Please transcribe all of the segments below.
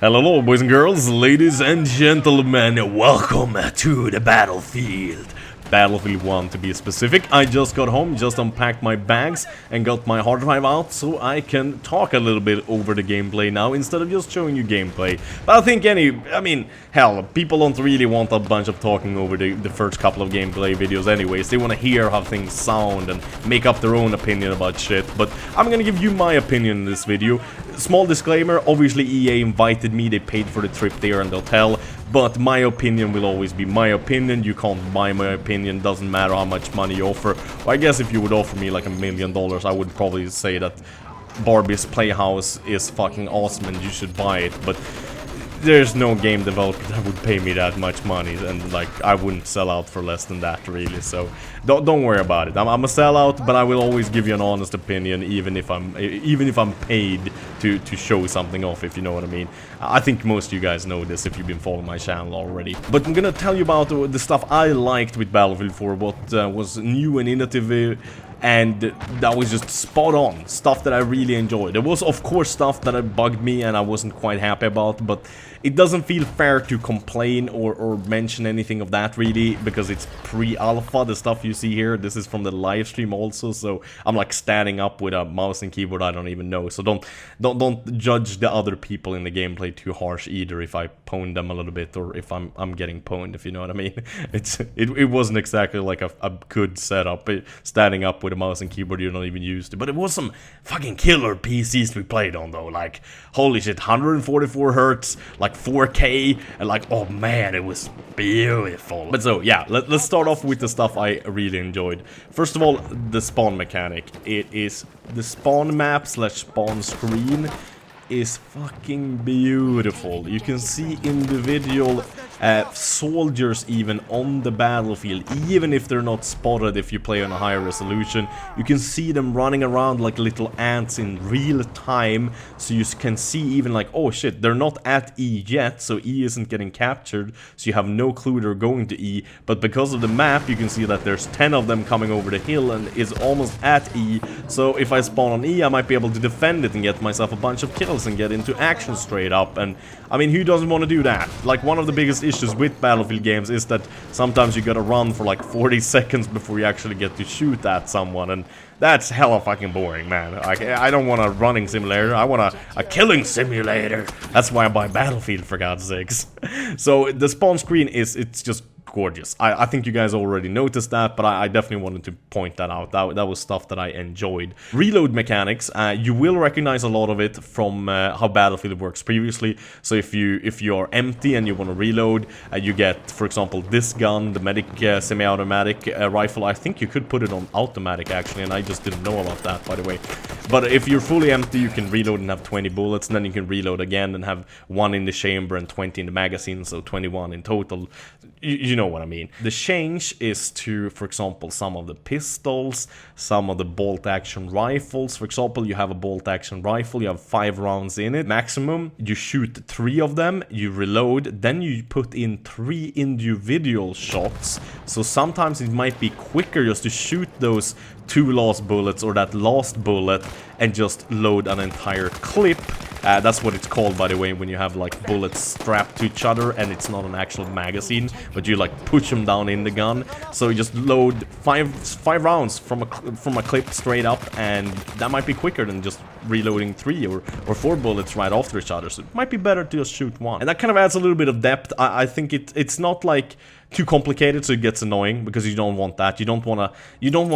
Hello boys and girls, ladies and gentlemen, welcome to the battlefield. Battlefield 1 to be specific. I just got home, just unpacked my bags and got my hard drive out so I can talk a little bit over the gameplay now instead of just showing you gameplay. But I think hell, people don't really want a bunch of talking over the first couple of gameplay videos anyways. They want to hear how things sound and make up their own opinion about shit. But I'm gonna give you my opinion in this video. Small disclaimer, obviously EA invited me, they paid for the trip there and they'll tell. But my opinion will always be my opinion. You can't buy my opinion, doesn't matter how much money you offer. Well, I guess if you would offer me like $1 million, I would probably say that Barbie's Playhouse is fucking awesome and you should buy it. But there's no game developer that would pay me that much money, and like I wouldn't sell out for less than that really. So don't worry about it. I'm a sellout, but I will always give you an honest opinion, even if I'm paid to show something off, if you know what I mean. I think most of you guys know this if you've been following my channel already. But I'm gonna tell you about the stuff I liked with Battlefield 4, what was new and innovative. And that was just spot on, stuff that I really enjoyed. There was of course stuff that bugged me and I wasn't quite happy about, but it doesn't feel fair to complain or mention anything of that really, because it's pre-alpha, the stuff you see here. This is from the live stream also, so I'm like standing up with a mouse and keyboard I don't even know. So don't judge the other people in the gameplay too harsh either if I pwned them a little bit or if I'm getting pwned, if you know what I mean. It wasn't exactly like a good setup, standing up with a mouse and keyboard you're not even used to, but it was some fucking killer PCs we played on though. Like holy shit, 144 hertz, like 4K, and like oh man, it was beautiful. But so yeah, let's start off with the stuff I really enjoyed. First of all, the spawn mechanic. It is the spawn map / spawn screen is fucking beautiful. You can see individual soldiers even on the battlefield, even if they're not spotted if you play on a higher resolution. You can see them running around like little ants in real time, so you can see even like, oh shit, they're not at E yet, so E isn't getting captured, so you have no clue they're going to E, but because of the map you can see that there's 10 of them coming over the hill and is almost at E, so if I spawn on E I might be able to defend it and get myself a bunch of kills and get into action straight up. And I mean, who doesn't want to do that? Like, one of the biggest issues with Battlefield games is that sometimes you gotta run for like 40 seconds before you actually get to shoot at someone, and that's hella fucking boring, man. I don't want a running simulator, I want a killing simulator. That's why I buy Battlefield, for God's sakes. So the spawn screen it's just gorgeous. I think you guys already noticed that, but I definitely wanted to point that out. That was stuff that I enjoyed. Reload mechanics, you will recognize a lot of it from how Battlefield works previously. So if you are empty and you want to reload, you get, for example, this gun, the medic semi-automatic rifle. I think you could put it on automatic actually, and I just didn't know about that, by the way. But if you're fully empty, you can reload and have 20 bullets, and then you can reload again and have 1 in the chamber and 20 in the magazine, so 21 in total. You know what I mean. The change is to, for example, some of the pistols, some of the bolt-action rifles. For example, you have a bolt-action rifle, you have 5 rounds in it, maximum. You shoot 3 of them, you reload, then you put in 3 individual shots. So sometimes it might be quicker just to shoot those 2 last bullets or that last bullet and just load an entire clip. That's what it's called, by the way, when you have like bullets strapped to each other and it's not an actual magazine, but you like push them down in the gun. So you just load 5 rounds from a clip straight up, and that might be quicker than just reloading 3 or 4 bullets right after each other. So it might be better to just shoot 1, and that kind of adds a little bit of depth. I think it's not like too complicated, so it gets annoying, because you don't want that. You don't want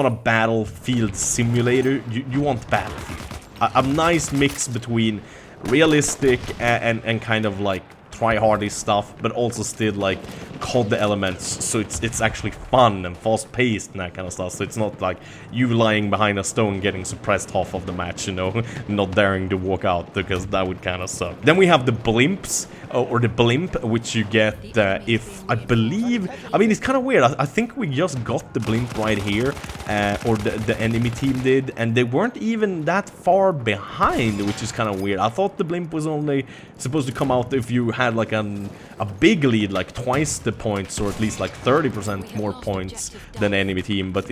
a Battlefield simulator. You want Battlefield, a nice mix between realistic and kind of like try-hardy stuff, but also still like COD elements, so it's actually fun and fast-paced and that kind of stuff. So it's not like you lying behind a stone getting suppressed half of the match, you know, not daring to walk out, because that would kind of suck. Then we have the blimps, or the blimp, which you get if, I believe, I mean, it's kind of weird. I think we just got the blimp right here, or the enemy team did, and they weren't even that far behind, which is kind of weird. I thought the blimp was only supposed to come out if you had like a big lead, like twice the points, or at least like 30% more points than the enemy team. But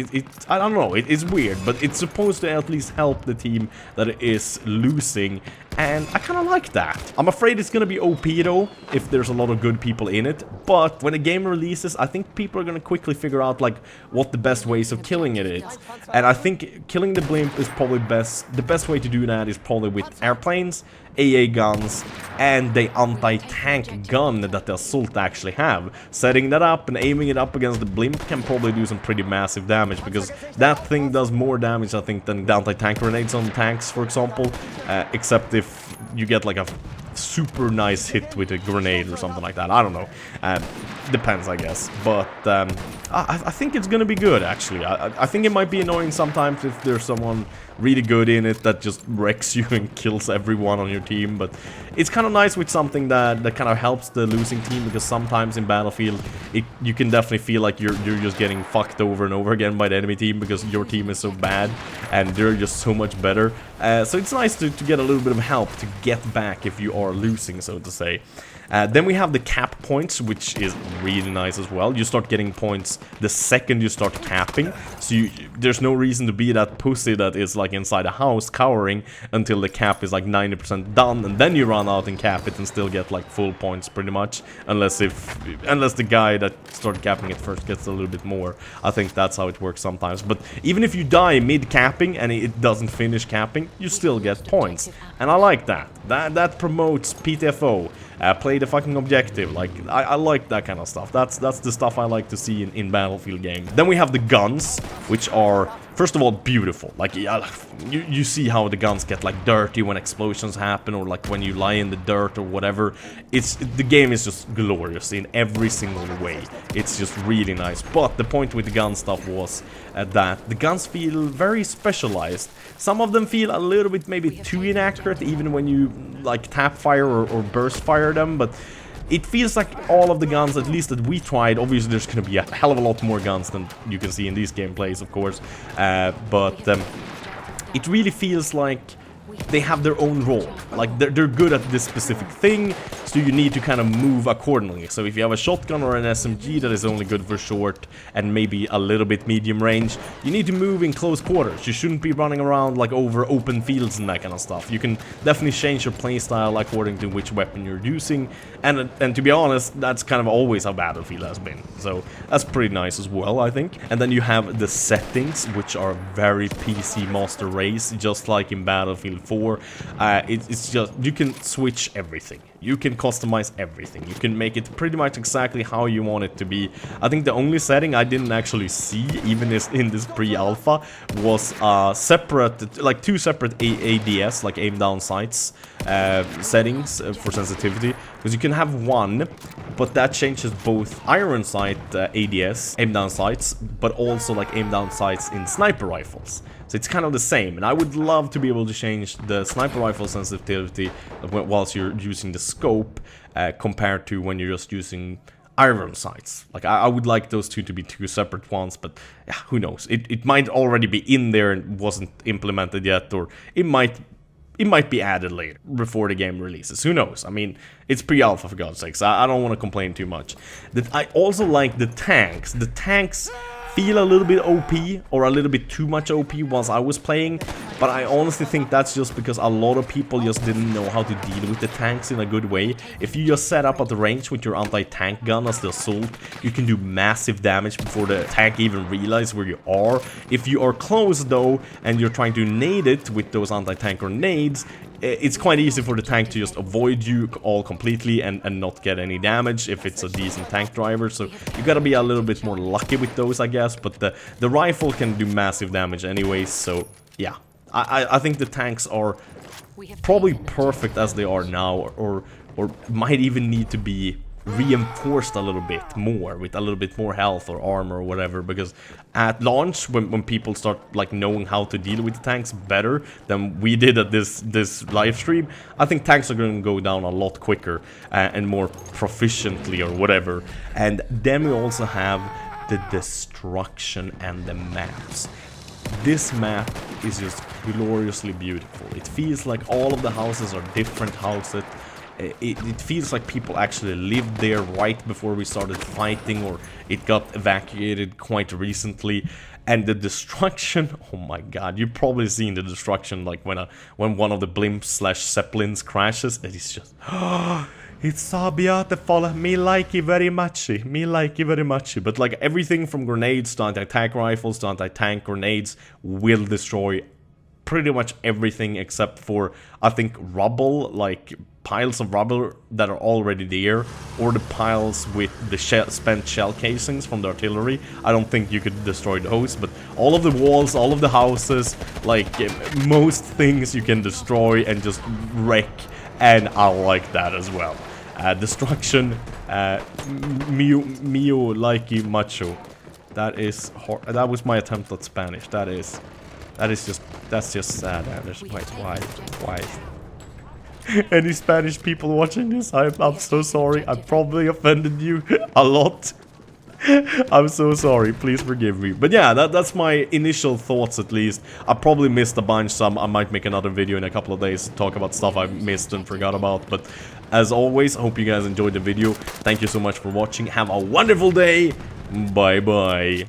I don't know, it's weird, but it's supposed to at least help the team that is losing and I kind of like that. I'm afraid it's gonna be OP though, if there's a lot of good people in it, but when the game releases, I think people are gonna quickly figure out like what the best ways of killing it is. And I think killing the blimp is probably the best way to do that is probably with airplanes, AA guns, and the anti-tank gun that the assault actually have. Setting that up and aiming it up against the blimp can probably do some pretty massive damage, because that thing does more damage, I think, than the anti-tank grenades on tanks, for example, except if you get like a super nice hit with a grenade or something like that. I don't know. Depends, I guess. But I think it's gonna be good, actually. I think it might be annoying sometimes if there's someone really good in it that just wrecks you and kills everyone on your team, but it's kind of nice with something that kind of helps the losing team, because sometimes in Battlefield you can definitely feel like you're just getting fucked over and over again by the enemy team because your team is so bad and they're just so much better. So it's nice to get a little bit of help to get back if you are losing, so to say. Then we have the cap points, which is really nice as well. You start getting points the second you start capping, so there's no reason to be that pussy that is like inside a house cowering until the cap is like 90% done, and then you run out and cap it and still get like full points pretty much, unless the guy that started capping it first gets a little bit more. I think that's how it works sometimes. But even if you die mid capping and it doesn't finish capping, you still get points, and I like that. That promotes PTFO. Play the fucking objective. Like, I like that kind of stuff. That's the stuff I like to see in Battlefield games. Then we have the guns, which are, first of all, beautiful. Like, you see how the guns get like dirty when explosions happen, or like when you lie in the dirt or whatever. The game is just glorious in every single way. It's just really nice. But the point with the gun stuff was that the guns feel very specialized. Some of them feel a little bit maybe too inaccurate, even when you like tap fire or burst fire them, but it feels like all of the guns, at least that we tried, obviously there's gonna be a hell of a lot more guns than you can see in these gameplays, of course, but it really feels like they have their own role. Like, they're good at this specific thing, so you need to kind of move accordingly. So if you have a shotgun or an SMG that is only good for short and maybe a little bit medium range, you need to move in close quarters. You shouldn't be running around like over open fields and that kind of stuff. You can definitely change your playstyle according to which weapon you're using, and to be honest, that's kind of always how Battlefield has been. So that's pretty nice as well, I think. And then you have the settings, which are very PC Master Race, just like in Battlefield 4. It's just, you can switch everything. You can customize everything. You can make it pretty much exactly how you want it to be. I think the only setting I didn't actually see, even in this pre-alpha, was separate, like two separate ADS, like aim down sights settings for sensitivity. Because you can have one, but that changes both iron sight ADS, aim down sights, but also like aim down sights in sniper rifles. So it's kind of the same, and I would love to be able to change the sniper rifle sensitivity whilst you're using the scope compared to when you're just using iron sights. Like, I would like those two to be two separate ones, but yeah, who knows? It might already be in there and wasn't implemented yet, or it might be added later, before the game releases. Who knows? I mean, it's pre-alpha, for God's sakes. I don't want to complain too much. I also like the tanks. The tanks feel a little bit OP, or a little bit too much OP whilst I was playing, but I honestly think that's just because a lot of people just didn't know how to deal with the tanks in a good way. If you just set up at the range with your anti-tank gun as the assault, you can do massive damage before the tank even realizes where you are. If you are close though, and you're trying to nade it with those anti-tank grenades, it's quite easy for the tank to just avoid you all completely and not get any damage if it's a decent tank driver. So you gotta be a little bit more lucky with those, I guess. But the rifle can do massive damage anyways, so yeah. I think the tanks are probably perfect as they are now, or might even need to be reinforced a little bit more with a little bit more health or armor or whatever, because at launch, when people start like knowing how to deal with the tanks better than we did at this live stream, I think tanks are going to go down a lot quicker and more proficiently or whatever. And then we also have the destruction and the maps. This map is just gloriously beautiful. It feels like all of the houses are different houses. It feels like people actually lived there right before we started fighting, or it got evacuated quite recently. And the destruction, oh my god, you've probably seen the destruction like when one of the blimps slash zeppelins crashes, and it's just, it's so beautiful, me like it very much, but like everything from grenades to anti-tank rifles to anti-tank grenades will destroy pretty much everything except for, I think, rubble, like piles of rubble that are already there, or the piles with the spent shell casings from the artillery. I don't think you could destroy those, but all of the walls, all of the houses, like most things you can destroy and just wreck, and I like that as well. Destruction, mio likey macho. That was my attempt at Spanish. That's just sad, Anders. Why? Any Spanish people watching this, I'm so sorry. I probably offended you a lot. I'm so sorry, please forgive me. But yeah, that's my initial thoughts at least. I probably missed a bunch, some I might make another video in a couple of days to talk about stuff I missed and forgot about. But as always, I hope you guys enjoyed the video. Thank you so much for watching. Have a wonderful day. Bye bye.